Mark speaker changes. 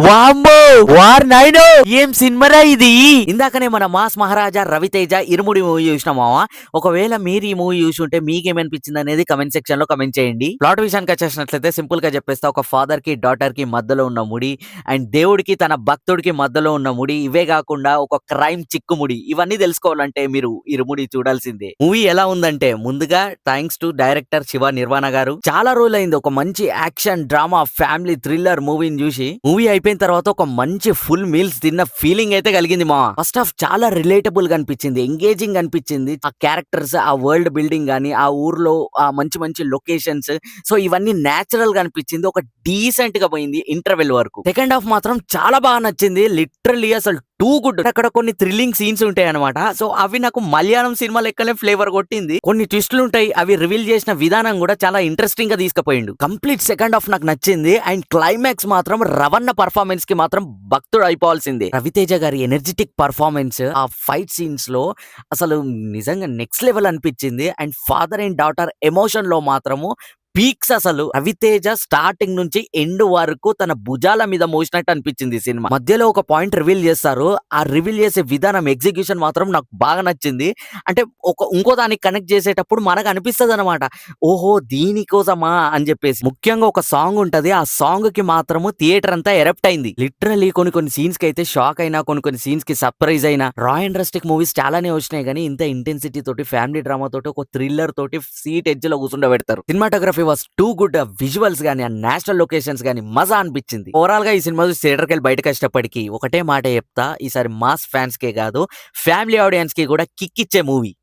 Speaker 1: వామ్మో వార్ నాయనో ఏం సినిమారా ఇది. ఇందాకనే మన మాస్ మహారాజా రవితేజ ఇరుముడి మూవీ చూసినామా. ఒకవేళ మీరు ఈ మూవీ చూసి ఉంటే మీకేమనిపించింది అనేది కమెంట్ సెక్షన్ లో కమెంట్ చేయండి. ప్లాట్ విషయానికి వచ్చేసినట్లయితే సింపుల్ గా చెప్పేస్తే ఒక ఫాదర్ కి డాటర్ కి మధ్యలో ఉన్న ముడి అండ్ దేవుడికి తన భక్తుడికి మధ్యలో ఉన్న ముడి, ఇవే కాకుండా ఒక క్రైమ్ చిక్కుముడి, ఇవన్నీ తెలుసుకోవాలంటే మీరు ఇరుముడి చూడాల్సిందే. మూవీ ఎలా ఉందంటే ముందుగా thanks to director Shiva Nirvana గారు. చాలా రోజులైంది ఒక మంచి యాక్షన్ డ్రామా ఫ్యామిలీ థ్రిల్లర్ మూవీని చూసి. మూవీ అయిపోయిన తర్వాత ఒక మంచి ఫుల్ మీల్స్ తిన్న ఫీలింగ్ అయితే కలిగింది మా. ఫస్ట్ ఆఫ్ చాలా రిలేటబుల్ గా అనిపించింది, ఎంగేజింగ్ అనిపించింది. ఆ క్యారెక్టర్స్, ఆ వరల్డ్ బిల్డింగ్ గానీ, ఆ ఊర్లో ఆ మంచి మంచి లొకేషన్స్, సో ఇవన్నీ నేచురల్ గా అనిపించింది. ఒక డీసెంట్ గా పోయింది ఇంటర్వెల్ వరకు. సెకండ్ హాఫ్ మాత్రం చాలా బాగా నచ్చింది, లిటరల్లీ అసలు టూ గుడ్. అక్కడ కొన్ని థ్రిల్లింగ్ సీన్స్ ఉంటాయి అనమాట. సో అవి నాకు మలయాళం సినిమా లెక్కనే ఫ్లేవర్ కొట్టింది. కొన్ని ట్విస్టులు ఉంటాయి, అవి రివీల్ చేసిన విధానం కూడా చాలా ఇంట్రెస్టింగ్ గా తీసుకుపోయిండు. కంప్లీట్ సెకండ్ హాఫ్ నాకు నచ్చింది. అండ్ క్లైమాక్స్ మాత్రం రవణ పర్ఫార్మెన్స్ కి మాత్రం భక్తుడు అయిపోవాల్సిందే. రవితేజ గారి ఎనర్జెటిక్ పర్ఫార్మెన్స్ ఆ ఫైట్ సీన్స్ లో అసలు నిజంగా నెక్స్ట్ లెవెల్ అనిపించింది. And father and daughter emotion లో మాత్రము పీక్స్. అసలు రవితేజ స్టార్టింగ్ నుంచి ఎండ్ వరకు తన భుజాల మీద మోసినట్టు అనిపించింది సినిమా. మధ్యలో ఒక పాయింట్ రివీల్ చేస్తారు, ఆ రివీల్ చేసే విధానం, ఎగ్జిక్యూషన్ మాత్రం నాకు బాగా నచ్చింది. అంటే ఇంకో దానికి కనెక్ట్ చేసేటప్పుడు మనకు అనిపిస్తుంది అనమాట, ఓహో దీనికోసమా అని చెప్పేసి. ముఖ్యంగా ఒక సాంగ్ ఉంటది, ఆ సాంగ్ కి మాత్రము థియేటర్ అంతా ఎరప్ట్ అయింది. లిటరలీ కొన్ని సీన్స్ కి అయితే షాక్ అయినా, కొన్ని సీన్స్ కి సర్ప్రైజ్ అయినా. రా అండ్ రస్టిక్ మూవీస్ చాలానే వచ్చినాయి కానీ ఇంత ఇంటెన్సిటీ తోటి, ఫ్యామిలీ డ్రామా తోటి, ఒక థ్రిల్లర్ తోటి సీట్ ఎడ్జ్ లో కూర్చుండబెడతారు. Cinematography was too good. Visuals గానీ, ఆ నేషనల్ లొకేషన్స్ గానీ మజా అనిపించింది. ఓవరాల్ గా ఈ సినిమా చూసి థియేటర్కి వెళ్ళి బయటకు వచ్చేటప్పటికి ఒకటే మాట చెప్తా, ఈసారి మాస్ ఫ్యాన్స్ కే కాదు ఫ్యామిలీ ఆడియన్స్ కి కూడా కిక్ ఇచ్చే మూవీ.